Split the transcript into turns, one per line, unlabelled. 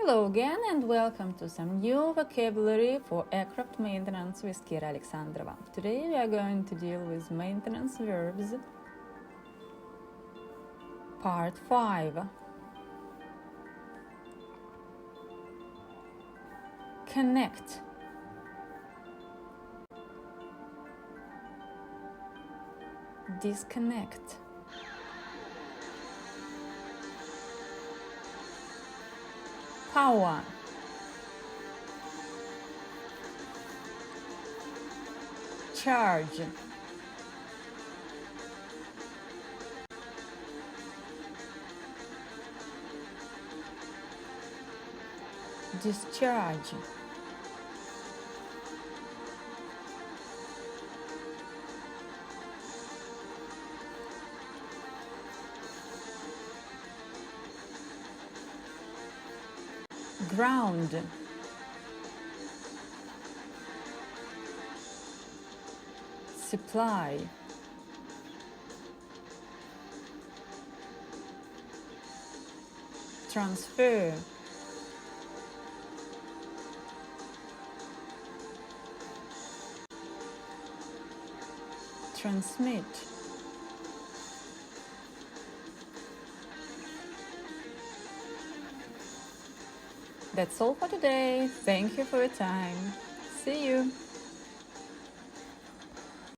Hello again and welcome to some new vocabulary for aircraft maintenance with Kira Alexandrova. Today we are going to deal with maintenance verbs, part 5. Connect, disconnect, power, charge, discharge, ground, supply, transfer, transmit. That's all for today. Thank you for your time. See you.